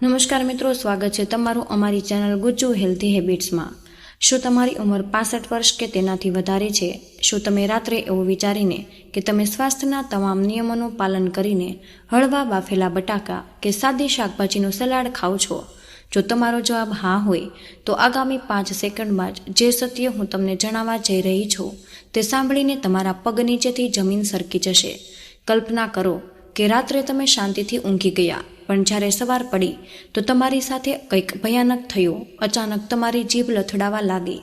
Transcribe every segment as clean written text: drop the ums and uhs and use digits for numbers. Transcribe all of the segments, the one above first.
નમસ્કાર મિત્રો, સ્વાગત છે તમારું અમારી ચેનલ ગુજ્જુ હેલ્ધી હેબિટ્સમાં। શું તમારી ઉંમર 65 વર્ષ કે તેનાથી વધારે છે? શું તમે રાત્રે એવું વિચારીને કે તમે સ્વાસ્થ્યના તમામ નિયમોનું પાલન કરીને હળવા બાફેલા બટાકા કે સાદી શાકભાજીનું સલાડ ખાઓ છો? જો તમારો જવાબ હા હોય તો આગામી 5 સેકન્ડમાં જ જે સત્ય હું તમને જણાવવા જઈ રહી છું તે સાંભળીને તમારા પગ નીચેથી જમીન સરકી જશે। કલ્પના કરો કે રાત્રે તમે શાંતિથી ઊંઘી ગયા, પણ જ્યારે સવાર પડી તો તમારી સાથે કંઈક ભયાનક થયું। અચાનક તમારી જીભ લથડાવા લાગી,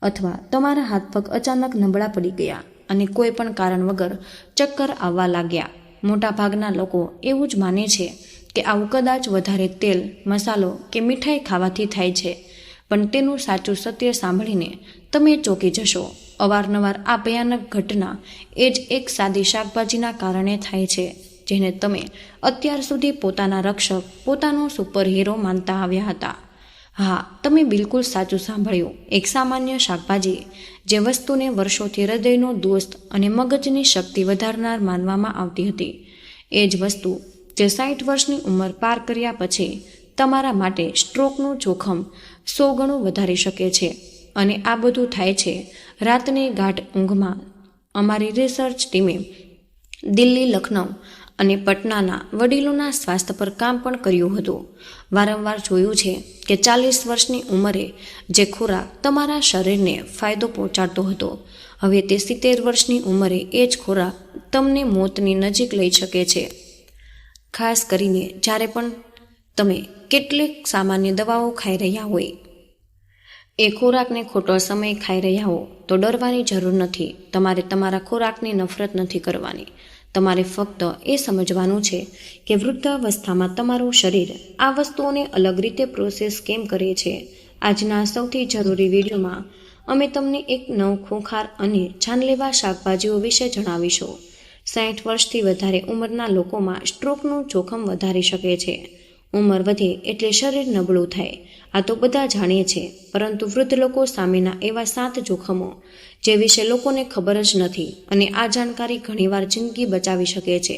અથવા તમારા હાથ પગ અચાનક નબળા પડી ગયા અને કોઈ પણ કારણ વગર ચક્કર આવવા લાગ્યા। મોટાભાગના લોકો એવું જ માને છે કે આવું કદાચ વધારે તેલ, મસાલો કે મીઠાઈ ખાવાથી થાય છે, પણ તેનું સાચું સત્ય સાંભળીને તમે ચોંકી જશો। અવારનવાર આ ભયાનક ઘટના એ જ એક સાદી શાકભાજીના કારણે થાય છે, જેને તમે અત્યાર સુધી પોતાના રક્ષક, પોતાનો સુપર હીરો માનતા આવ્યા હતા। હા, તમે બિલકુલ સાચું સાંભળ્યું। એક સામાન્ય શાકભાજી જે વસ્તુને વર્ષોથી હૃદયનો દોસ્ત અને મગજની શક્તિ વધારનાર માનવામાં આવતી હતી, એ જ વસ્તુ જે 60 વર્ષની ઉંમર પાર કર્યા પછી તમારા માટે સ્ટ્રોકનું જોખમ 100 ગણું વધારી શકે છે। અને આ બધું થાય છે રાતની ગાઢ ઊંઘમાં। અમારી રિસર્ચ ટીમે દિલ્હી, લખનઉ અને પટનાના વડીલોના સ્વાસ્થ્ય પર કામ પણ કર્યું હતું। વારંવાર જોયું છે કે 40 વર્ષની ઉંમરે જે ખોરાક તમારા શરીરને ફાયદો પહોંચાડતો હતો, હવે તે 70 વર્ષની ઉંમરે એ જ ખોરાક તમને મોતની નજીક લઈ શકે છે। ખાસ કરીને જ્યારે પણ તમે કેટલીક સામાન્ય દવાઓ ખાઈ રહ્યા હોય। એ ખોરાકને ખોટો સમય ખાઈ રહ્યા હો તો ડરવાની જરૂર નથી। તમારે તમારા ખોરાકની નફરત નથી કરવાની। તમારે ફક્ત એ સમજવાનું છે કે વૃદ્ધાવસ્થામાં તમારું શરીર આ વસ્તુઓને અલગ રીતે પ્રોસેસ કેમ કરે છે। આજના સૌથી જરૂરી વિડીયોમાં અમે તમને એક ખૂંખાર અને જાનલેવા શાકભાજીઓ વિશે જણાવીશું। 60 વર્ષથી વધારે ઉંમરના લોકોમાં સ્ટ્રોકનું જોખમ વધારી શકે છે। ઉંમર વધે એટલે શરીર નબળું થાય, આ તો બધા જાણીએ છે, પરંતુ વૃદ્ધ લોકો સામેના એવા 7 જોખમો જે વિશે લોકોને ખબર જ નથી, અને આ જાણકારી ઘણીવાર જિંદગી બચાવી શકે છે।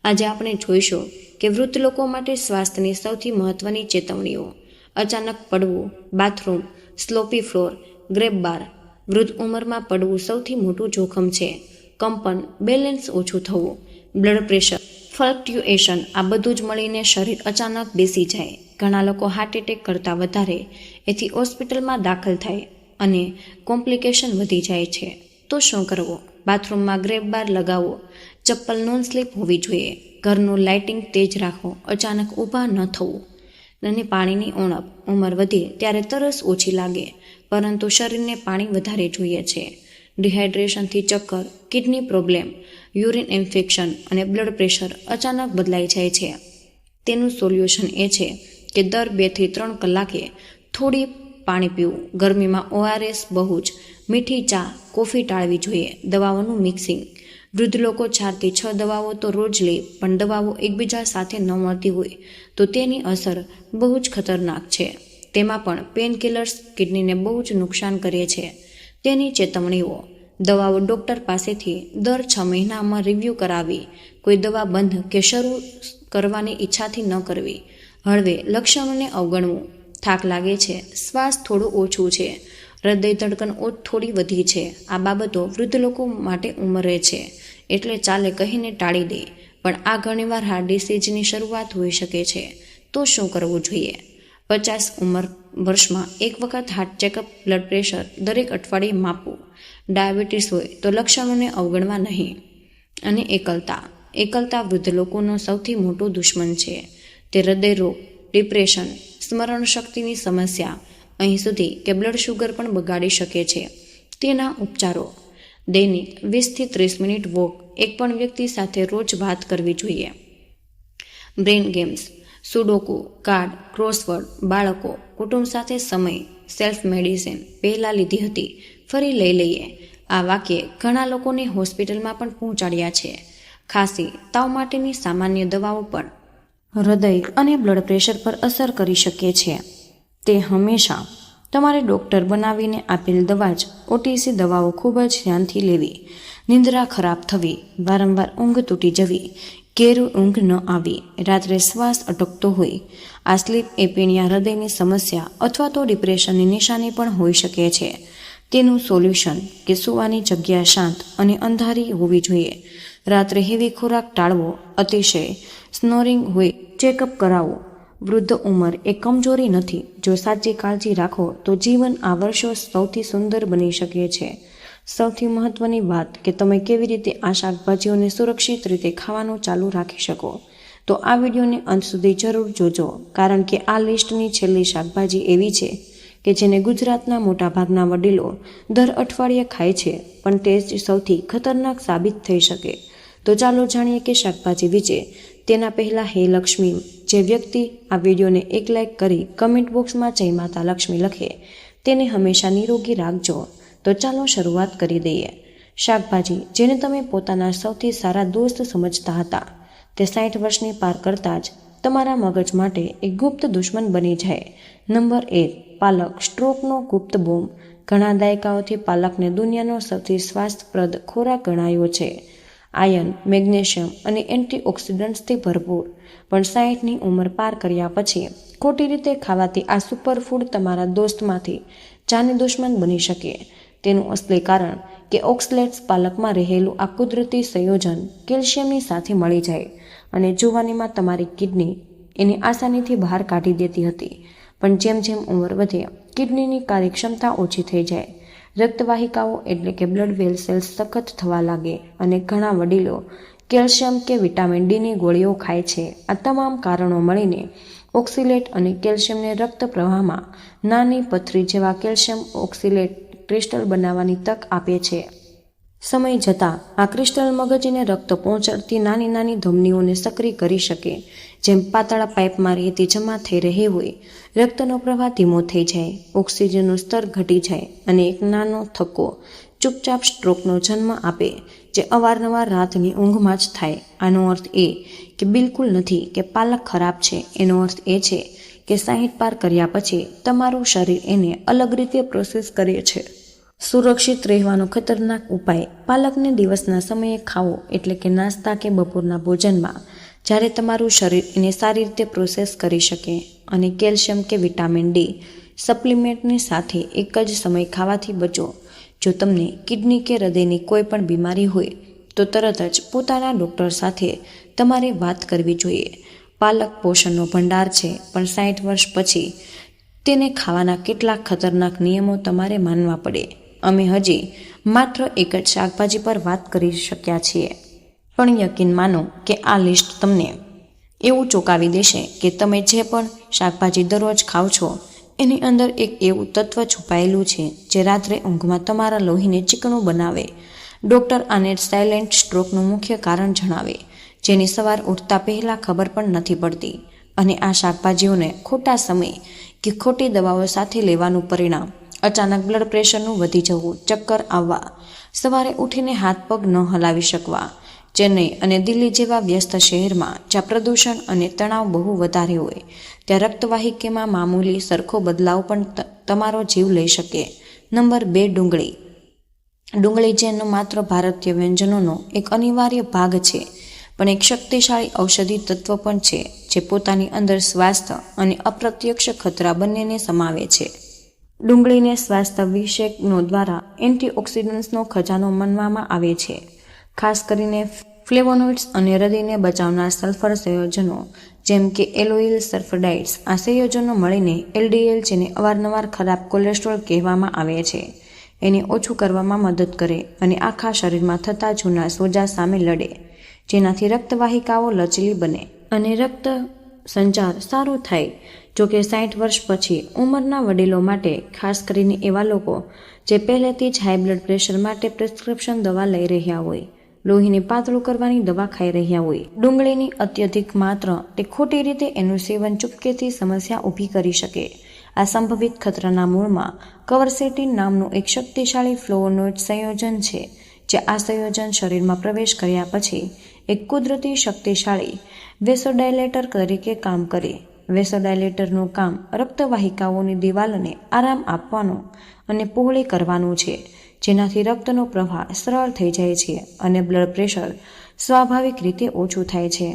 આજે આપણે જોઈશું કે વૃદ્ધ લોકો માટે સ્વાસ્થ્યની સૌથી મહત્વની ચેતવણીઓ। અચાનક પડવું, બાથરૂમ, સ્લોપી ફ્લોર, ગ્રેબ બાર। વૃદ્ધ ઉંમરમાં પડવું સૌથી મોટું જોખમ છે। કંપન, બેલેન્સ ઓછું થવું, બ્લડ પ્રેશર, ફ્લક્ચ્યુએશન, આ બધું જ મળીને શરીર અચાનક બેસી જાય। ઘણા લોકો હાર્ટ એટેક કરતાં વધારે એથી હોસ્પિટલમાં દાખલ થાય અને કોમ્પ્લિકેશન વધી જાય છે। તો શું કરવું? બાથરૂમમાં ગ્રેબ બાર લગાવો, ચપ્પલ નોન સ્લીપ હોવી જોઈએ, ઘરનું લાઇટિંગ તેજ રાખો, અચાનક ઊભા ન થવું, અને પાણીની ઉણપ। ઉંમર વધે ત્યારે તરસ ઓછી લાગે, પરંતુ શરીરને પાણી વધારે જોઈએ છે। ડિહાઇડ્રેશનથી ચક્કર, કિડની પ્રોબ્લેમ, યુરિન ઇન્ફેક્શન અને બ્લડ પ્રેશર અચાનક બદલાઈ જાય છે। તેનું સોલ્યુશન એ છે કે દર 2 થી 3 કલાકે થોડી પાણી પીવું। ગરમીમાં ORS, બહુ જ મીઠી ચા, કોફી ટાળવી જોઈએ। દવાઓનું મિક્સિંગ, વૃદ્ધ લોકો 4 થી 6 દવાઓ તો રોજ લે, પણ દવાઓ એકબીજા સાથે ન મળતી હોય તો તેની અસર બહુ જ ખતરનાક છે। તેમાં પણ પેન કિલર્સ કિડનીને બહુ જ નુકસાન કરે છે। તેની ચેતવણીઓ: દવાઓ ડૉક્ટર પાસેથી દર 6 મહિનામાં રિવ્યૂ કરાવી। કોઈ દવા બંધ કે શરૂ કરવાની ઈચ્છાથી ન કરવી। હળવે લક્ષણોને અવગણવું, થાક લાગે છે, શ્વાસ થોડું ઓછું છે, હૃદય ધડકન થોડી વધી છે, આ બાબતો વૃદ્ધ લોકો માટે ઉંમરે છે એટલે ચાલે કહીને ટાળી દે, પણ આ ઘણીવાર હાર્ટ ડિસીઝની શરૂઆત હોઈ શકે છે। તો શું કરવું જોઈએ? 50 વર્ષમાં એક વખત હાર્ટ ચેકઅપ, બ્લડ પ્રેશર દરેક અઠવાડિયે માપવું। ડાયાબિટીસ હોય તો લક્ષણોને અવગણવા નહીં। અને એકલતા વૃદ્ધ લોકોનો સૌથી મોટો દુશ્મન છે। તે હૃદયરોગ, ડિપ્રેશન, સ્મરણ શક્તિની સમસ્યા, અહીં સુધી કે બ્લડ શુગર પણ બગાડી શકે છે। તેના ઉપચારો: દૈનિક 20 થી 30 મિનિટ વોક, એક પણ વ્યક્તિ સાથે રોજ વાત કરવી જોઈએ। બ્રેઇન ગેમ્સ, સુડોકુ, કાર્ડ, ક્રોસવર્ડ, બાળકો, કુટુંબ સાથે સમય, સેલ્ફ મેડિસિન પહેલાં લીધી હતી, ફરી લઈ લઈએ, આ વાક્ય ઘણા લોકોને હોસ્પિટલમાં પણ પહોંચાડ્યા છે। ખાંસી, તાવ માટેની સામાન્ય દવાઓ પણ હૃદય અને બ્લડ પ્રેશર પર અસર કરી શકે છે। તે હંમેશા તમારે ડૉક્ટર બનાવીને આપેલ દવા જ OTC દવાઓ ખૂબ જ ધ્યાનથી લેવી। નિંદ્રા ખરાબ થવી, વારંવાર ઊંઘ તૂટી જવી, ઘેરું ઊંઘ ન આવી, રાત્રે શ્વાસ અટકતો હોય, આ સ્લીપ એપનિયા હૃદયની સમસ્યા અથવા તો ડિપ્રેશનની નિશાની પણ હોઈ શકે છે. તેનું સોલ્યુશન કે સૂવાની જગ્યા શાંત અને અંધારી હોવી જોઈએ. રાત્રે હેવી ખોરાક ટાળવો, અતિશય સ્નોરિંગ હોય ચેકઅપ કરાવો. વૃદ્ધ ઉંમર એ કમજોરી નથી. જો સાચી કાળજી રાખો તો જીવન આ વર્ષો સૌથી સુંદર બની શકે છે. સૌથી મહત્વની વાત કે તમે કેવી રીતે આ શાકભાજીઓને સુરક્ષિત રીતે ખાવાનું ચાલુ રાખી શકો. તો આ વિડીયોને અંત સુધી જરૂર જોજો, કારણ કે આ લિસ્ટની છેલ્લી શાકભાજી એવી છે કે જેને ગુજરાતના મોટાભાગના વડીલો દર અઠવાડિયે ખાય છે, પણ તે જ સૌથી ખતરનાક સાબિત થઈ શકે. તો ચાલો જાણીએ કે શાકભાજી વિશે. તેના પહેલાં હે લક્ષ્મી, જે વ્યક્તિ આ વિડીયોને એક લાઇક કરી કમેન્ટ બોક્સમાં જય માતા લક્ષ્મી લખે તેને હંમેશા નિરોગી રાખજો. તો ચાલો શરૂઆત કરી દઈએ. શાકભાજી જેને તમે પોતાના સૌથી સારા દોસ્ત સમજતા હતા, તે 60 વર્ષની પાર કરતાં જ તમારા મગજ માટે એક ગુપ્ત દુશ્મન બની જાય. નંબર 1, પાલક, સ્ટ્રોકનો ગુપ્ત બોમ્બ. ઘણા દાયકાઓથી પાલકને દુનિયાનો સૌથી સ્વાસ્થ્યપ્રદ ખોરાક ગણાયો છે. આયર્ન, મેગ્નેશિયમ અને એન્ટીઓક્સિડન્ટ્સથી ભરપૂર. પણ 60ની ઉંમર પાર કર્યા પછી ખોટી રીતે ખાવાથી આ સુપરફૂડ તમારા દોસ્તમાંથી જાની દુશ્મન બની શકે. તેનું અસલી કારણ કે ઓક્સલેટ્સ પાલકમાં રહેલું આ કુદરતી સંયોજન કેલ્શિયમની સાથે મળી જાય અને જુવાનીમાં તમારી કિડની એને આસાનીથી બહાર કાઢી દેતી હતી. પણ જેમ જેમ ઉંમર વધે, કિડનીની કાર્યક્ષમતા ઓછી થઈ જાય. રક્તવાહિકાઓ એટલે કે બ્લડ વેસલ્સ સખત થવા લાગે અને ઘણા વડીલો કેલ્શિયમ કે વિટામિન ડીની ગોળીઓ ખાય છે. આ તમામ કારણો મળીને ઓક્સિલેટ અને કેલ્શિયમને રક્ત પ્રવાહમાં નાની પથરી જેવા કેલ્શિયમ ઓક્સિલેટ ક્રિસ્ટલ બનાવવાની તક આપે છે. સમય જતાં આ ક્રિસ્ટલ મગજને રક્ત પહોંચાડતી નાની નાની ધમનીઓને સક્રિય કરી શકે. જેમ પાતળા પાઇપમાં રેતી જમા થઈ રહી હોય, રક્તનો પ્રવાહ ધીમો થઈ જાય, ઓક્સિજનનું સ્તર ઘટી જાય અને એક નાનો થક્કો ચૂપચાપ સ્ટ્રોકનો જન્મ આપે, જે અવારનવાર રાતની ઊંઘમાં જ થાય. આનો અર્થ એ કે બિલકુલ નથી કે પાલક ખરાબ છે. એનો અર્થ એ છે કે 60 પાર કર્યા પછી તમારું શરીર એને અલગ રીતે પ્રોસેસ કરે છે. સુરક્ષિત રહેવાનો ખતરનાક ઉપાય. પાલકને દિવસના સમયે ખાવો, એટલે કે નાસ્તા કે બપોરના ભોજનમાં, જ્યારે તમારું શરીર એને સારી રીતે પ્રોસેસ કરી શકે. અને કેલ્શિયમ કે વિટામિન ડી સપ્લિમેન્ટની સાથે એક જ સમય ખાવાથી બચો. જો તમને કિડની કે હૃદયની કોઈ પણ બીમારી હોય તો તરત જ પોતાના ડૉક્ટર સાથે તમારે વાત કરવી જોઈએ. પાલક પોષણનો ભંડાર છે, પણ 60 વર્ષ પછી તેને ખાવાના કેટલાક ખતરનાક નિયમો તમારે માનવા પડે. અમે હજી માત્ર એક જ શાકભાજી પર વાત કરી શક્યા છીએ, પણ યકીન માનો કે આ લિસ્ટ તમને એવું ચોંકાવી દેશે કે તમે જે પણ શાકભાજી દરરોજ ખાવ છો એની અંદર એક એવું તત્વ છુપાયેલું છે જે રાત્રે ઊંઘમાં તમારા લોહીને ચીકણું બનાવે. ડૉક્ટર આને સાયલેન્ટ સ્ટ્રોકનું મુખ્ય કારણ જણાવે, જેની સવાર ઉઠતા પહેલાં ખબર પણ નથી પડતી. અને આ શાકભાજીઓને ખોટા સમય કે ખોટી દવાઓ સાથે લેવાનું પરિણામ અચાનક બ્લડ પ્રેશરનું વધી જવું, ચક્કર આવવા, સવારે ઉઠીને હાથ પગ ન હલાવી શકવા. ચેન્નઈ અને દિલ્હી જેવા વ્યસ્ત શહેરમાં જ્યાં પ્રદૂષણ અને તણાવ બહુ વધારે હોય, ત્યાં રક્તવાહિકામાં મામૂલી સરખો બદલાવ પણ તમારો જીવ લઈ શકે. નંબર 2, ડુંગળી. ડુંગળી જેનો માત્ર ભારતીય વ્યંજનોનો એક અનિવાર્ય ભાગ છે, પણ એક શક્તિશાળી ઔષધિ તત્વ પણ છે જે પોતાની અંદર સ્વાસ્થ્ય અને અપ્રત્યક્ષ ખતરા બંનેને સમાવે છે. ડુંગળીને સ્વાસ્થ્ય વિશેષજ્ઞો દ્વારા એન્ટીઓક્સિડન્ટ્સનો ખજાનો માનવામાં આવે છે, ખાસ કરીને ફ્લેવોનોઇડ્સ અને હૃદયને બચાવનાર સલ્ફર સંયોજનો જેમ કે એલોઇલ સલ્ફાઇડ્સ. આ સંયોજનો મળીને એલડીએલ, જેને અવારનવાર ખરાબ કોલેસ્ટ્રોલ કહેવામાં આવે છે, એને ઓછું કરવામાં મદદ કરે અને આખા શરીરમાં થતા જૂના સોજા સામે લડે, જેનાથી રક્તવાહિકાઓ લચીલી બને અને રક્ત સંચાર સારો થાય. જોકે 60 વર્ષ પછી ઉંમરના વડીલો માટે, ખાસ કરીને એવા લોકો જે પહેલેથી જ હાઈ બ્લડ પ્રેશર માટે પ્રિસ્ક્રિપ્શન દવા લઈ રહ્યા હોય, લોહીને પાતળું કરવાની દવા ખાઈ રહ્યા હોય, ડુંગળીની અત્યધિક માત્રા તે ખોટી રીતે એનું સેવન ચૂપકેથી સમસ્યા ઊભી કરી શકે. આ સંભવિત ખતરાના મૂળમાં કવરસેટિન નામનું એક શક્તિશાળી ફ્લેવોનોઇડ સંયોજન છે, જે આ સંયોજન શરીરમાં પ્રવેશ કર્યા પછી એક કુદરતી શક્તિશાળી વેસોડાયલેટર તરીકે કામ કરે. વેસોડાયલેટરનું કામ રક્તવાહિકાઓની દિવાલને આરામ આપવાનું અને પહોળી કરવાનું છે, જેનાથી રક્તનો પ્રવાહ સરળ થઈ જાય છે અને બ્લડ પ્રેશર સ્વાભાવિક રીતે ઓછું થાય છે.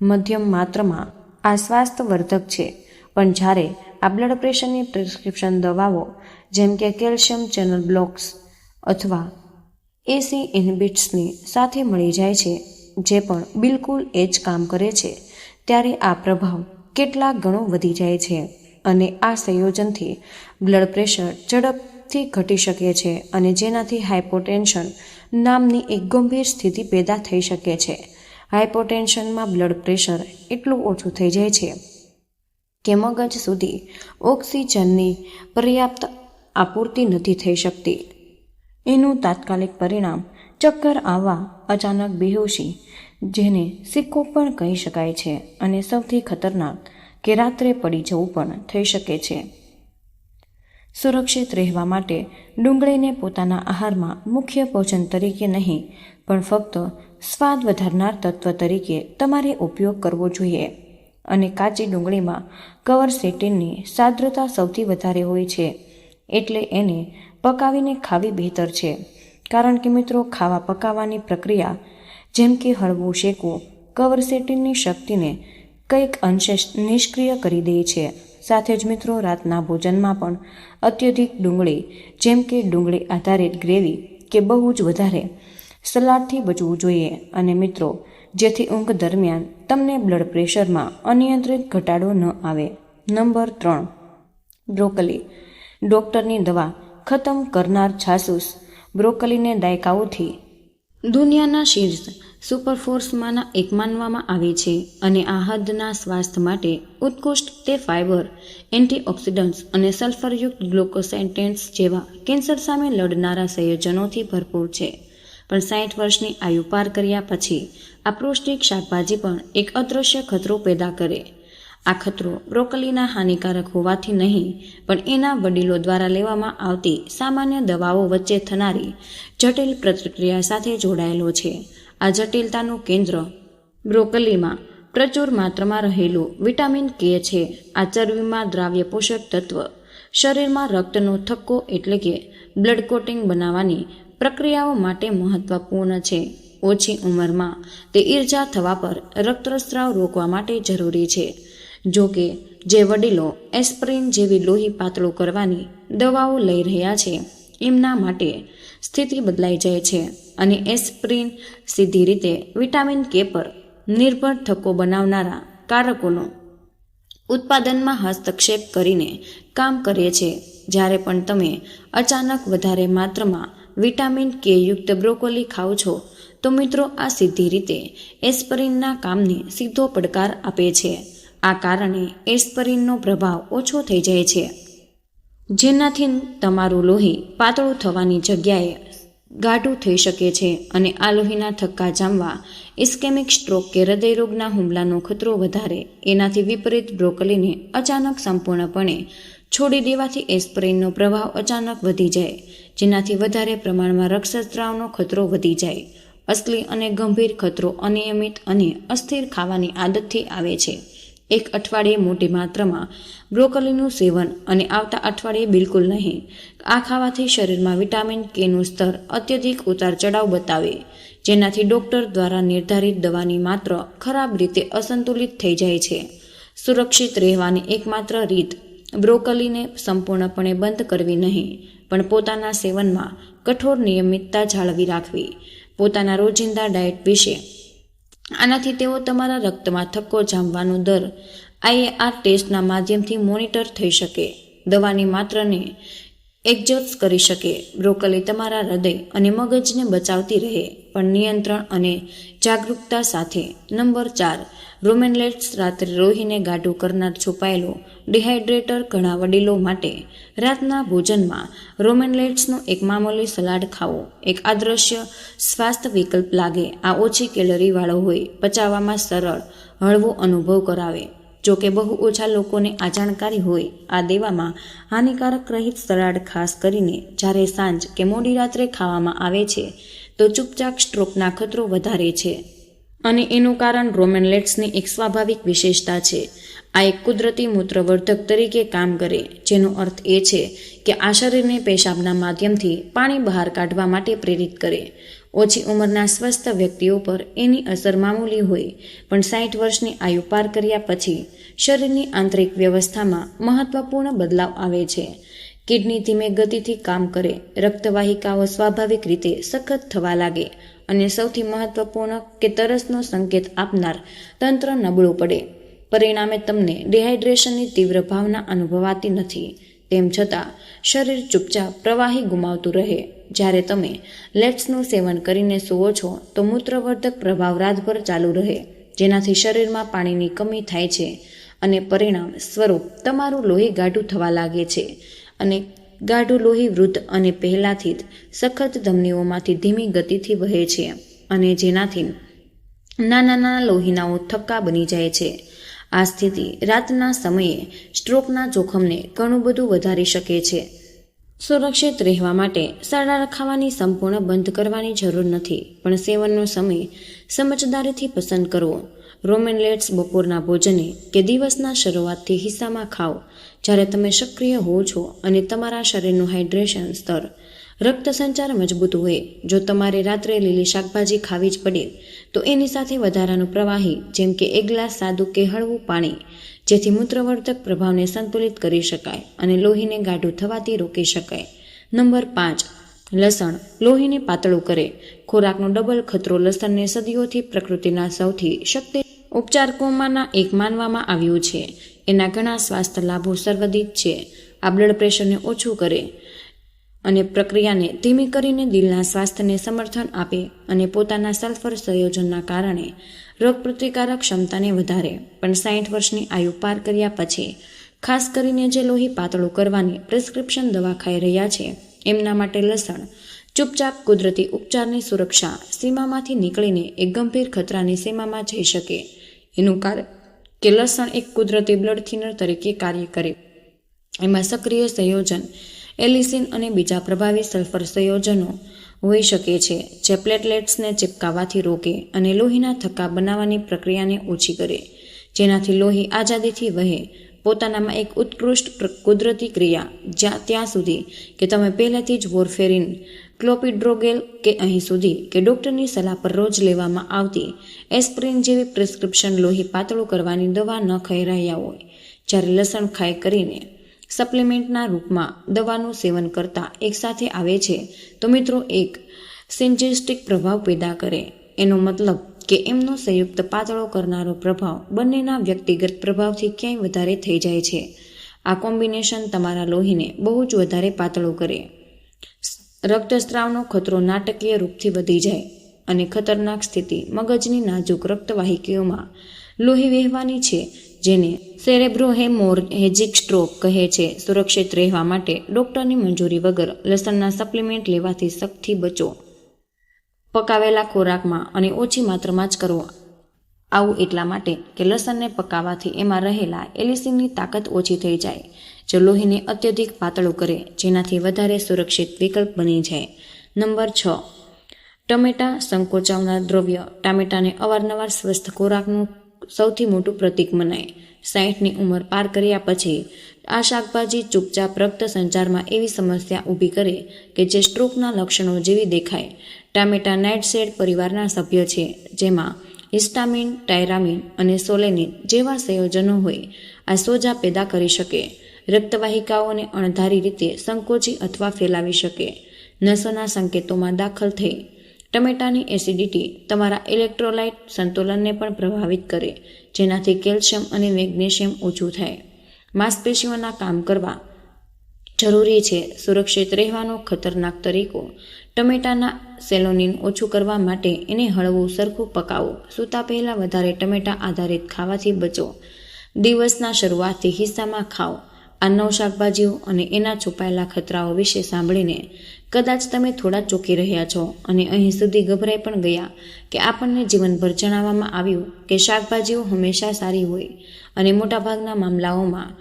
મધ્યમ માત્રામાં આ સ્વાસ્થ્યવર્ધક છે, પણ જ્યારે આ બ્લડ પ્રેશરની પ્રિસ્ક્રિપ્શન દવાઓ જેમ કે કેલ્શિયમ ચેનલ બ્લોક્સ અથવા એસી ઇનહિબિટર્સની સાથે મળી જાય છે, જે પણ બિલકુલ એ જ કામ કરે છે, ત્યારે આ પ્રભાવ કેટલા ગણો વધી જાય છે અને આ સંયોજનથી બ્લડ પ્રેશર ઝડપથી ઘટી શકે છે અને જેનાથી હાઇપોટેન્શન નામની એક ગંભીર સ્થિતિ પેદા થઈ શકે છે. હાઇપોટેન્શનમાં બ્લડ પ્રેશર એટલું ઓછું થઈ જાય છે કે મગજ સુધી ઓક્સિજનની પર્યાપ્ત આપૂર્તિ નથી થઈ શકતી. એનું તાત્કાલિક પરિણામ ચક્કર આવવા, અચાનક બેહોશી, જેને સિક્કો પણ કહી શકાય છે, અને સૌથી ખતરનાક કે રાત્રે પડી જવું પણ થઈ શકે છે. સુરક્ષિત રહેવા માટે ડુંગળીને પોતાના આહારમાં મુખ્ય ભોજન તરીકે નહીં, પણ ફક્ત સ્વાદ વધારનાર તત્વ તરીકે તમારે ઉપયોગ કરવો જોઈએ. અને કાચી ડુંગળીમાં ક્વરસેટિનની સાંદ્રતા સૌથી વધારે હોય છે, એટલે એને પકાવીને ખાવી બહેતર છે. કારણ કે મિત્રો, ખાવા પકાવવાની પ્રક્રિયા જેમ કે હળવું શેકવું ક્વરસેટિનની શક્તિને કંઈક અંશે નિષ્ક્રિય કરી દે છે. સાથે જ મિત્રો, રાતના ભોજનમાં પણ અત્યધિક ડુંગળી જેમ કે ડુંગળી આધારિત ગ્રેવી કે બહુ જ વધારે સલાડથી બચવું જોઈએ. અને મિત્રો, જેથી ઊંઘ દરમિયાન તમને બ્લડ પ્રેશરમાં અનિયંત્રિત ઘટાડો ન આવે. Number 3, broccoli. ડોક્ટરની દવા ખતમ કરનાર જાસૂસ. બ્રોકોલીને દાયકાઓથી દુનિયાના શીર્ષ સુપરફૂડ્સમાંના એક માનવામાં આવે છે અને આ હૃદયના સ્વાસ્થ્ય માટે ઉત્કૃષ્ટ. તે ફાઇબર, એન્ટીઓક્સિડન્ટ્સ અને સલ્ફરયુક્ત ગ્લુકોસેન્ટેન્ટ્સ જેવા કેન્સર સામે લડનારા સંયોજનોથી ભરપૂર છે. પણ 60 વર્ષની આયુ પાર કર્યા પછી આ પૌષ્ટિક શાકભાજી પણ એક અદૃશ્ય ખતરો પેદા કરે. આ ખતરો બ્રોકોલીના હાનિકારક હોવાથી નહીં, પણ એના વડીલો દ્વારા લેવામાં આવતી સામાન્ય દવાઓ વચ્ચે થનારી જટિલ પ્રતિક્રિયા સાથે જોડાયેલો છે. આ જટિલતાનું કેન્દ્ર બ્રોકોલીમાં પ્રચુર માત્રામાં રહેલું વિટામિન કે છે. આ ચરબીમાં દ્રાવ્ય પોષક તત્વ શરીરમાં રક્તનો થક્કો એટલે કે બ્લડ કોટિંગ બનાવવાની પ્રક્રિયાઓ માટે મહત્વપૂર્ણ છે. ઓછી ઉંમરમાં તે ઈર્જા થવા પર રક્તસ્રાવ રોકવા માટે જરૂરી છે. જો કે જે વડીલો એસ્પિરિન જેવી લોહી પાતળું કરવાની દવાઓ લઈ રહ્યા છે, એમના માટે સ્થિતિ બદલાઈ જાય છે અને એસ્પિરિન સીધી રીતે વિટામિન કે પર નિર્ભર થક્કો બનાવનારા કારકોનો ઉત્પાદનમાં હસ્તક્ષેપ કરીને કામ કરે છે. જ્યારે પણ તમે અચાનક વધારે માત્રામાં વિટામિન કે યુક્ત બ્રોકોલી ખાઓ છો, તો મિત્રો, આ સીધી રીતે એસ્પિરિનના કામને સીધો પડકાર આપે છે. આ કારણે એસ્પિરિનનો પ્રભાવ ઓછો થઈ જાય છે, જેનાથી તમારું લોહી પાતળું થવાની જગ્યાએ ગાઢું થઈ શકે છે અને આ લોહીના થક્કા જામવા, ઇસ્કેમિક સ્ટ્રોક કે હૃદયરોગના હુમલાનો ખતરો વધારે. એનાથી વિપરીત બ્રોકોલીને અચાનક સંપૂર્ણપણે છોડી દેવાથી એસ્પિરિનનો પ્રભાવ અચાનક વધી જાય, જેનાથી વધારે પ્રમાણમાં રક્તસ્રાવનો ખતરો વધી જાય. અસલી અને ગંભીર ખતરો અનિયમિત અને અસ્થિર ખાવાની આદતથી આવે છે. એક અઠવાડિયે મોટી માત્રામાં બ્રોકોલીનું સેવન અને આવતા અઠવાડિયે બિલકુલ નહીં. આ ખાવાથી શરીરમાં વિટામિન કેનું સ્તર અત્યધિક ઉતાર ચઢાવ બતાવે, જેનાથી ડોક્ટર દ્વારા નિર્ધારિત દવાની માત્ર ખરાબ રીતે અસંતુલિત થઈ જાય છે. સુરક્ષિત રહેવાની એકમાત્ર રીત બ્રોકોલીને સંપૂર્ણપણે બંધ કરવી નહીં, પણ પોતાના સેવનમાં કઠોર નિયમિતતા જાળવી રાખવી. પોતાના રોજિંદા ડાયટ વિશે આનાથી તેઓ તમારા રક્તમાં થક્કો જામવાનો દર IAR ટેસ્ટના માધ્યમથી મોનિટર થઈ શકે, દવાની માત્રાને એડજસ્ટ કરી શકે. બ્રોકોલી તમારા હૃદય અને મગજને બચાવતી રહે, પણ નિયંત્રણ અને જાગરૂકતા સાથે. નંબર 4, રોમેનલેટ્સ. રાત્રે લોહીને ગાઢું કરનાર છુપાયેલો ડિહાઇડ્રેટર. ઘણા વડીલો માટે રાતના ભોજનમાં રોમેનલેટ્સનો એક મામૂલી સલાડ ખાવો એક આદર્શ સ્વાસ્થ્ય વિકલ્પ લાગે. આ ઓછી કેલરીવાળો હોય, પચાવવામાં સરળ, હળવો અનુભવ કરાવે. જો કે બહુ ઓછા લોકોને આ જાણકારી હોય. આ દેવામાં હાનિકારક રહિત સલાડ, ખાસ કરીને જ્યારે સાંજ કે મોડી રાત્રે ખાવામાં આવે છે, તો ચૂપચાપ સ્ટ્રોકના ખતરો વધારે છે. અને એનું કારણ રોમેનલેટ્સની એક સ્વાભાવિક વિશેષતા છે. આ એક કુદરતી મૂત્રવર્ધક તરીકે કામ કરે, જેનો અર્થ એ છે કે આ શરીરને પેશાબના માધ્યમથી પાણી બહાર કાઢવા માટે પ્રેરિત કરે. ઓછી ઉંમરના સ્વસ્થ વ્યક્તિઓ પર એની અસર મામૂલી હોય, પણ 60 વર્ષની આયુ પાર કર્યા પછી શરીરની આંતરિક વ્યવસ્થામાં મહત્વપૂર્ણ બદલાવ આવે છે. કિડની ધીમે ગતિથી કામ કરે, રક્તવાહિકાઓ સ્વાભાવિક રીતે સખત થવા લાગે અને સૌથી મહત્વપૂર્ણ કે તરસનો સંકેત આપનાર તંત્ર નબળું પડે. પરિણામે તમને ડિહાઇડ્રેશનની તીવ્ર ભાવના અનુભવાતી નથી. તેમ છતાં શરીર ચૂપચાપ પ્રવાહી ગુમાવતું રહે. જ્યારે તમે લેટ્સનું સેવન કરીને સૂવો છો તો મૂત્રવર્ધક પ્રભાવ રાતભર ચાલુ રહે, જેનાથી શરીરમાં પાણીની કમી થાય છે અને પરિણામ સ્વરૂપ તમારું લોહી ગાઢું થવા લાગે છે. અને ગાઢું લોહી વૃદ્ધ અને પહેલાથી જ સખત ધમનીઓમાંથી ધીમી ગતિથી વહે છે અને જેનાથી નાના લોહીનાઓ થક્કા બની જાય છે. આ સ્થિતિ રાતના સમયે સ્ટ્રોકના જોખમને ઘણું બધું વધારી શકે છે. સુરક્ષિત રહેવા માટે સાડા ખાવાની સંપૂર્ણ બંધ કરવાની જરૂર નથી, પણ સેવનનો સમય સમજદારીથી પસંદ કરવો. રોમન લેટ્સ બપોરના ભોજને કે દિવસના શરૂઆતથી હિસ્સામાં ખાઓ, જ્યારે તમે સક્રિય હો છો અને તમારા શરીરનું હાઇડ્રેશન સ્તર, રક્ત સંચાર મજબૂત હોય. જો તમારે રાત્રે લીલી શાકભાજી ખાવી જ પડે તો એની સાથે વધારાનું પ્રવાહી, જેમ કે એક ગ્લાસ સાદું કે હળવું પાણી, જેથી મૂત્રવર્ધક પ્રભાવને સંતુલિત કરી શકાય અને લોહીને ગાઢું થવાથી રોકી શકાય. નંબર 5. લસણ લોહીને પાતળું કરે. ખોરાકનો ડબલ ખતરો. લસણને સદીઓથી પ્રકૃતિના સૌથી શક્તિ ઉપચારકોમાંના એક માનવામાં આવ્યું છે. એના ઘણા સ્વાસ્થ્ય લાભો સર્વદિત છે. આ બ્લડ પ્રેશરને ઓછું કરે અને પ્રક્રિયાને ધીમી કરીને દિલના સ્વાસ્થ્યને સમર્થન આપે અને પોતાના સલ્ફર સંયોજનના કારણે રોગપ્રતિકારક ક્ષમતાને વધારે. પણ 60 વર્ષની આયુ પાર કર્યા પછી, ખાસ કરીને જે લોહી પાતળું કરવાની પ્રિસ્ક્રિપ્શન દવા ખાઈ રહ્યા છે, એમના માટે લસણ ચૂપચાપ કુદરતી ઉપચારની સુરક્ષા સીમામાંથી નીકળીને એક ગંભીર ખતરાની સીમામાં જઈ શકે. એનું કારણ કે લસણ એક કુદરતી બ્લડ થિનર તરીકે કાર્ય કરે. એમાં સક્રિય સંયોજન એલિસિન અને બીજા પ્રભાવી સલ્ફર સંયોજનો હોઈ શકે છે, જે પ્લેટલેટ્સને ચિપકાવવાથી રોકે અને લોહીના થક્કા બનાવવાની પ્રક્રિયાને ઓછી કરે, જેનાથી લોહી આઝાદીથી વહે. પોતાનામાં એક ઉત્કૃષ્ટ કુદરતી ક્રિયા. ત્યાં સુધી કે તમે પહેલેથી જ વોરફેરિન, ક્લોપિડ્રોગેલ કે અહીં સુધી કે ડૉક્ટરની સલાહ પર રોજ લેવામાં આવતી એસ્પ્રિન જેવી પ્રિસ્ક્રિપ્શન લોહી પાતળું કરવાની દવા ન ખાઈ રહ્યા હોય. જ્યારે લસણ ખાઈ કરીને સપ્લિમેન્ટના રૂપમાં દવાનું સેવન કરતા એકસાથે આવે છે તો મિત્રો એક સિન્જેસ્ટિક પ્રભાવ પેદા કરે. એનો મતલબ કે એમનો સંયુક્ત પાતળો કરનારો પ્રભાવ બંનેના વ્યક્તિગત પ્રભાવથી ક્યાંય વધારે થઈ જાય છે. આ કોમ્બિનેશન તમારા લોહીને બહુ જ વધારે પાતળું કરે. રક્તસ્રાવનો ખતરો નાટકીય રૂપથી વધી જાય અને ખતરનાક સ્થિતિ મગજની નાજુક રક્તવાહિકીઓમાં લોહી વહેવાની છે, જેને સેરેબ્રોહેમોરેજિક સ્ટ્રોક કહે છે. સુરક્ષિત રહેવા માટે ડૉક્ટરની મંજૂરી વગર લસણના સપ્લિમેન્ટ લેવાથી સખ્તથી બચો. પકાવેલા ખોરાકમાં અને ઓછી માત્રામાં જ કરવો. આવું એટલા માટે કે લસણને પકાવવાથી એમાં રહેલા એલિસિનની તાકાત ઓછી થઈ જાય, જે લોહીને અત્યધિક પાતળું કરે, જેનાથી વધારે સુરક્ષિત વિકલ્પ બની જાય. નંબર 6. ટમેટા સંકોચાવનાર દ્રવ્ય. ટામેટાને અવારનવાર સ્વસ્થ ખોરાકનું સૌથી મોટું પ્રતીક મનાય. 60ની ઉંમર પાર કર્યા પછી આ શાકભાજી ચૂપચાપ રક્ત સંચારમાં એવી સમસ્યા ઊભી કરે કે જે સ્ટ્રોકના લક્ષણો જેવી દેખાય. ટામેટા નાઇટશેડ પરિવારના સભ્ય છે, જેમાં હિસ્ટામિન, ટાયરામિન અને સોલેનિન જેવા સંયોજનો હોય. આ સોજા પેદા કરી શકે, રક્તવાહિકાઓને અણધારી રીતે સંકોચી અથવા ફેલાવી શકે, નસોના સંકેતોમાં દાખલ થઈ. ટમેટાની એસિડિટી તમારા ઇલેક્ટ્રોલાઇટ સંતુલનને પણ પ્રભાવિત કરે, જેનાથી કેલ્શિયમ અને મેગ્નેશિયમ ઓછું થાય. માંસપેશીઓના કામ કરવા જરૂરી છે. સુરક્ષિત રહેવાનો ખતરનાક તરીકો. ટમેટાના સેલોનિન ઓછું કરવા માટે એને હળવું સરખું પકાવો. સૂતા પહેલાં વધારે ટમેટા આધારિત ખાવાથી બચો. દિવસના શરૂઆતથી હિસ્સામાં ખાઓ. આ 9 શાકભાજીઓ અને એના છુપાયેલા ખતરાઓ વિશે સાંભળીને કદાચ તમે થોડા ચોંકી રહ્યા છો અને અહીં સુધી ગભરાઈ પણ ગયા કે આપણને જીવનભર જણાવવામાં આવ્યું કે શાકભાજીઓ હંમેશા સારી હોય, અને મોટાભાગના મામલાઓમાં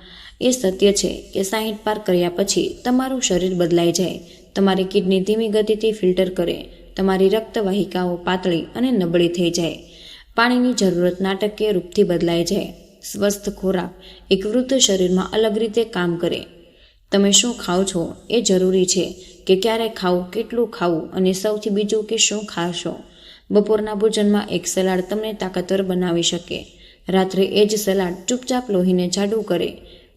એ સત્ય છે કે 60 પાર કર્યા પછી તમારું શરીર બદલાઈ જાય. તમારી કિડની ધીમી ગતિથી ફિલ્ટર કરે, તમારી રક્તવાહિકાઓ પાતળી અને નબળી થઈ જાય, પાણીની જરૂરત નાટકીય રૂપથી બદલાઈ જાય. સ્વસ્થ ખોરાક એક વૃદ્ધ શરીરમાં અલગ રીતે કામ કરે. તમે શું ખાઓ છો એ જરૂરી છે કે ક્યારે ખાવું, કેટલું ખાવું અને સૌથી બીજું કે શું ખાશો. બપોરના ભોજનમાં એક સલાડ તમને તાકાતવર બનાવી શકે. રાત્રે એ જ સલાડ ચૂપચાપ લોહીને જાડું કરે.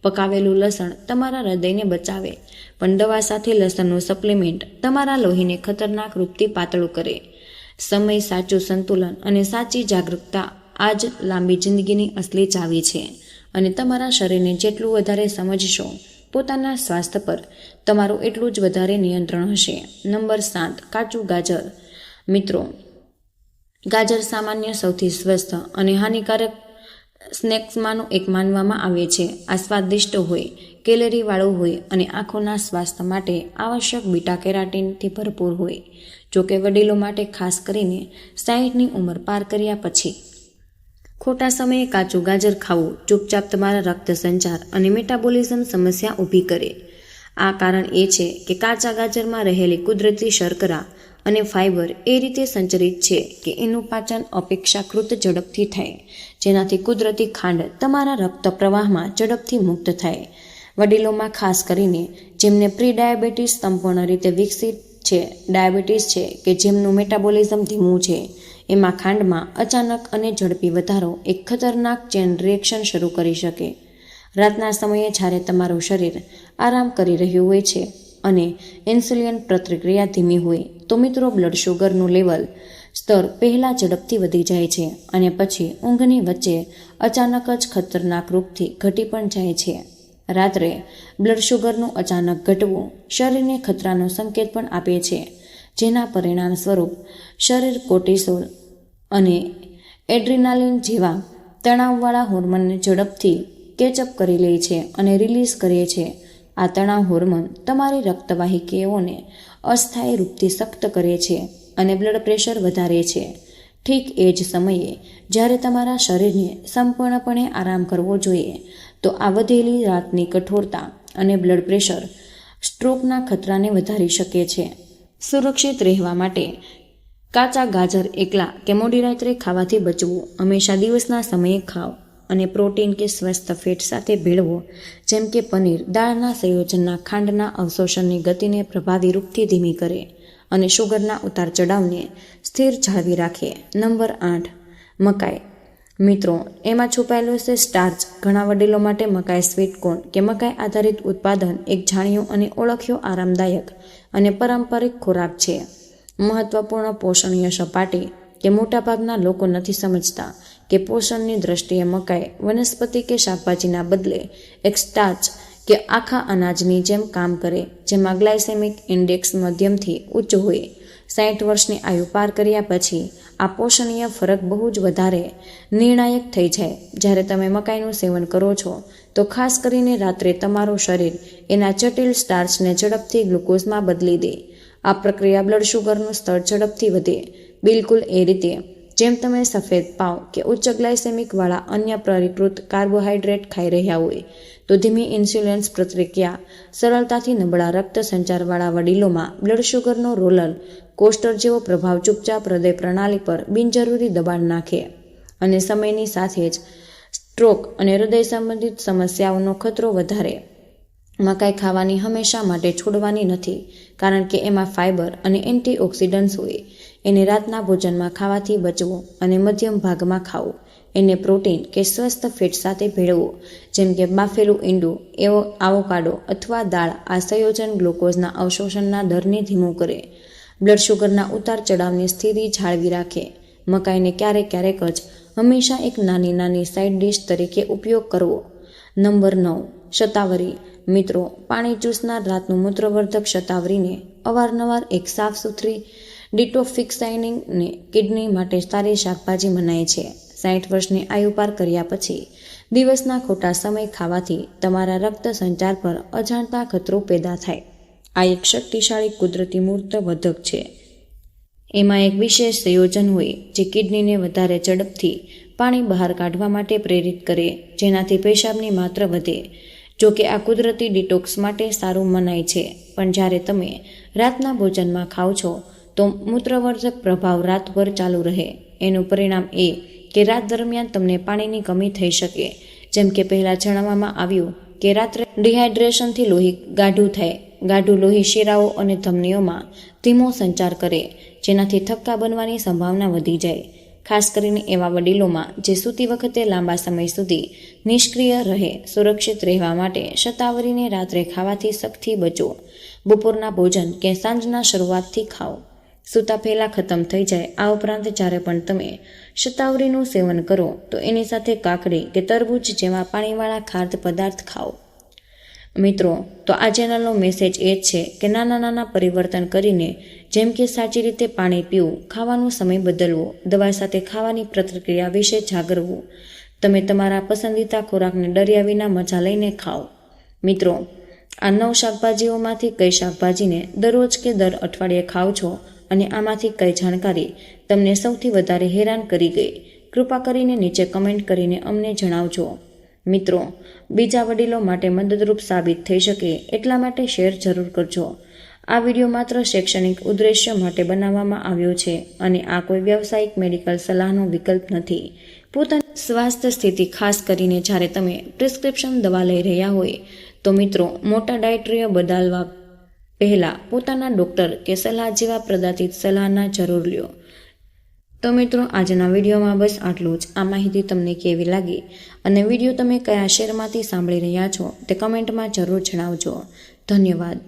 પકાવેલું લસણ તમારા હૃદયને બચાવે, પણ દવા સાથે લસણનું સપ્લિમેન્ટ તમારા લોહીને ખતરનાક રૂપથી પાતળું કરે. સમય, સાચું સંતુલન અને સાચી જાગૃતતા આ જ લાંબી જિંદગીની અસલી ચાવી છે. અને તમારા શરીરને જેટલું વધારે સમજશો, પોતાના સ્વાસ્થ્ય પર તમારું એટલું જ વધારે નિયંત્રણ હશે. નંબર 7, કાચું ગાજર. મિત્રો, ગાજર સામાન્ય સૌથી સ્વસ્થ અને હાનિકારક સ્નેક્સમાંનું એક માનવામાં આવે છે. આ સ્વાદિષ્ટ હોય, કેલરીવાળું હોય અને આંખોના સ્વાસ્થ્ય માટે આવશ્યક બીટા કેરાટીનથી ભરપૂર હોય. જોકે વડીલો માટે, ખાસ કરીને 60ની ઉંમર પાર કર્યા પછી, ખોટા સમયે કાચું ગાજર ખાવું ચૂપચાપ તમારા રક્ત સંચાર અને મેટાબોલિઝમ સમસ્યા ઊભી કરે. આ કારણ એ છે કે કાચા ગાજરમાં રહેલી કુદરતી શર્કરા અને ફાઇબર એ રીતે સંચરિત છે કે એનું પાચન અપેક્ષાકૃત ઝડપથી થાય, જેનાથી કુદરતી ખાંડ તમારા રક્ત પ્રવાહમાં ઝડપથી મુક્ત થાય. વડીલોમાં, ખાસ કરીને જેમને પ્રી ડાયાબિટીસ સંપૂર્ણ રીતે વિકસિત છે, ડાયાબિટીસ છે કે જેમનું મેટાબોલિઝમ ધીમું છે, એમાં ખાંડમાં અચાનક અને ઝડપી વધારો એક ખતરનાક ચેન રિએક્શન શરૂ કરી શકે. રાતના સમયે જ્યારે તમારું શરીર આરામ કરી રહ્યું હોય છે અને ઇન્સ્યુલિન પ્રતિક્રિયા ધીમી હોય, તો મિત્રો, બ્લડ શુગરનું સ્તર પહેલાં ઝડપથી વધી જાય છે અને પછી ઊંઘની વચ્ચે અચાનક જ ખતરનાક રૂપથી ઘટી પણ જાય છે. રાત્રે બ્લડ શુગરનું અચાનક ઘટવું શરીરને ખતરાનો સંકેત પણ આપે છે, જેના પરિણામ સ્વરૂપ શરીર કોર્ટિસોલ અને એડ્રીનાલિન જેવા તણાવવાળા હોર્મોનને ઝડપથી કેચઅપ કરી લે છે અને રિલીઝ કરે છે. આ તણાવ હોર્મોન તમારી રક્તવાહિનીઓને અસ્થાયી રૂપથી સખ્ત કરે છે અને બ્લડ પ્રેશર વધારે છે. ઠીક એ જ સમયે જ્યારે તમારા શરીરને સંપૂર્ણપણે આરામ કરવો જોઈએ, તો આ વધેલી રાતની કઠોરતા અને બ્લડ પ્રેશર સ્ટ્રોકના ખતરાને વધારી શકે છે. સુરક્ષિત રહેવા માટે કાચા ગાજર એકલા કે મોડી રાત્રે ખાવાથી બચવું. હંમેશા દિવસના સમયે ખાઓ અને પ્રોટીન કે સ્વસ્થ ફેટ સાથે ભેળવો, જેમ કે પનીર, દાળના સંયોજનના ખાંડના અવશોષણની ગતિને પ્રભાવી રૂપથી ધીમી કરે અને શુગરના ઉતાર ચઢાવને સ્થિર જાળવી રાખે. નંબર 8, મકાઈ. મિત્રો, એમાં છુપાયેલું છે સ્ટાર્ચ. ઘણા વડીલો માટે મકાઈ સ્વીટકોર્ન કે મકાઈ આધારિત ઉત્પાદન એક જાણ્યું અને ઓળખ્યો આરામદાયક અને પારંપરિક ખોરાક છે. મહત્વપૂર્ણ પોષણીય સપાટી કે મોટાભાગના લોકો નથી સમજતા કે પોષણની દ્રષ્ટિએ મકાઈ વનસ્પતિ કે શાકભાજીના બદલે એક સ્ટાર્ચ કે આખા અનાજની જેમ કામ કરે, જેમાં ગ્લાયસેમિક ઇન્ડેક્સ મધ્યમથી ઉચ્ચ હોય. 60 વર્ષની આયુ પાર કર્યા પછી આ પોષણીય ફરક બહુ જ વધારે નિર્ણાયક થઈ જાય. જ્યારે તમે મકાઈનું સેવન કરો છો, તો ખાસ કરીને રાત્રે તમારું શરીર એના જટિલ સ્ટાર્ચને ઝડપથી ગ્લુકોઝમાં બદલી દે. આ પ્રક્રિયા બ્લડ શુગરનું સ્તર ઝડપથી વધે, બિલકુલ એ રીતે જેમ તમે સફેદ પાવ કે ઉચ્ચ ગ્લાયસેમિક વાળા અન્ય પરિકૃત કાર્બોહાઈડ્રેટ ખાઈ રહ્યા હોય. તો ધીમી ઇન્સ્યુલિન પ્રતિક્રિયા સરળતાથી નબળા રક્ત સંચારવાળા વડીલોમાં બ્લડ શુગરનો રોલર કોસ્ટર જેવો પ્રભાવ ચૂપચાપ હૃદય પ્રણાલી પર બિનજરૂરી દબાણ નાખે અને સમયની સાથે જ સ્ટ્રોક અને હૃદય સંબંધિત સમસ્યાઓનો ખતરો વધારે. મકાઈ ખાવાની હંમેશા માટે છોડવાની નથી, કારણ કે એમાં ફાઇબર અને એન્ટીઓક્સિડન્ટ્સ હોય. એને રાતના ભોજનમાં ખાવાથી બચવું અને મધ્યમ ભાગમાં ખાવું. એને પ્રોટીન કે સ્વસ્થ ફેટ સાથે ભેળવવું, જેમ કે બાફેલું ઈંડું, આવોકાડો અથવા દાળ. આ સંયોજન ગ્લુકોઝના અવશોષણના દરને ધીમું કરે, બ્લડ શુગરના ઉતાર ચઢાવની સ્થિતિ જાળવી રાખે. મકાઈને ક્યારેક જ હંમેશા એક નાની સાઇડ ડિશ તરીકે ઉપયોગ કરવો. નંબર 9, શતાવરી. મિત્રો, પાણી ચૂસનાર રાતનું મૂત્રવર્ધક શતાવરીને અવારનવાર એક સાફ સુથરી ડિટોક્સિફાઇંગને કિડની માટે સારી શાકભાજી મનાય છે. 60 વર્ષની આયુ પાર કર્યા પછી દિવસના ખોટા સમય ખાવાથી તમારા રક્ત સંચાર પર અજાણતા ખતરો પેદા થાય. આ એક શક્તિશાળી કુદરતી મૂત્રવર્ધક છે. એમાં એક વિશેષ સંયોજન હોય જે કિડનીને વધારે ઝડપથી પાણી બહાર કાઢવા માટે પ્રેરિત કરે, જેનાથી પેશાબની માત્રા વધે. જો કે આ કુદરતી ડિટોક્સ માટે સારું મનાય છે, પણ જ્યારે તમે રાતના ભોજનમાં ખાઓ છો, તો મૂત્રવર્ધક પ્રભાવ રાતભર ચાલુ રહે. એનું પરિણામ એ કે રાત દરમિયાન તમને પાણીની કમી થઈ શકે. જેમ કે પહેલાં જણાવવામાં આવ્યું કે રાત્રે ડિહાઇડ્રેશનથી લોહી ગાઢું થાય, ગાઢું લોહી શિરાઓ અને ધમનીઓમાં ધીમો સંચાર કરે, જેનાથી થક્કા બનવાની સંભાવના વધી જાય. ખાસ કરીને એવા વડીલોમાં જે સૂતી વખતે લાંબા સમય સુધી નિષ્ક્રિય રહે. સુરક્ષિત રહેવા માટે શતાવરીને રાત્રે ખાવાથી સખતથી બચો. બપોરના ભોજન કે સાંજના શરૂઆતથી ખાઓ. સૂતા પહેલાં ખતમ થઈ જાય. આ ઉપરાંત જ્યારે પણ તમે શતાવરીનું સેવન કરો તો એની સાથે કાકડી કે તરબૂચ જેવા પાણીવાળા ખાદ્ય પદાર્થ ખાઓ. મિત્રો, તો આ ચેનલનો મેસેજ એ જ છે કે નાના નાના પરિવર્તન કરીને, જેમ કે સાચી રીતે પાણી પીવું, ખાવાનો સમય બદલવો, દવા સાથે ખાવાની પ્રતિક્રિયા વિશે જાગરવું. તમે તમારા પસંદીદા ખોરાકને ડર્યા વિના મજા લઈને ખાઓ. મિત્રો, આ 9 શાકભાજીઓમાંથી કઈ શાકભાજીને દરરોજ કે દર અઠવાડિયે ખાઓ છો અને આમાંથી કઈ જાણકારી તમને સૌથી વધારે હેરાન કરી ગઈ? કૃપા કરીને નીચે કમેન્ટ કરીને અમને જણાવજો. મિત્રો, બીજા વડીલો માટે મદદરૂપ સાબિત થઈ શકે એટલા માટે શેર જરૂર કરજો. આ વિડીયો માત્ર શૈક્ષણિક ઉદ્દેશ્ય માટે બનાવવામાં આવ્યો છે અને આ કોઈ વ્યવસાયિક મેડિકલ સલાહનો વિકલ્પ નથી. પોતાની સ્વાસ્થ્ય સ્થિતિ ખાસ કરીને જ્યારે તમે પ્રિસ્ક્રિપ્શન દવા લઈ રહ્યા હોય તો મિત્રો, મોટા ડાયટરીઓ બદલવા પહેલાં પોતાના ડૉક્ટર કે સલાહ જેવા પ્રદાતિત સલાહના જરૂર લ્યો. તો મિત્રો, આજના વિડીયોમાં બસ આટલું જ. આ માહિતી તમને કેવી લાગી અને વિડીયો તમે કયા શહેરમાંથી સાંભળી રહ્યા છો તે કમેન્ટમાં જરૂર જણાવજો. ધન્યવાદ.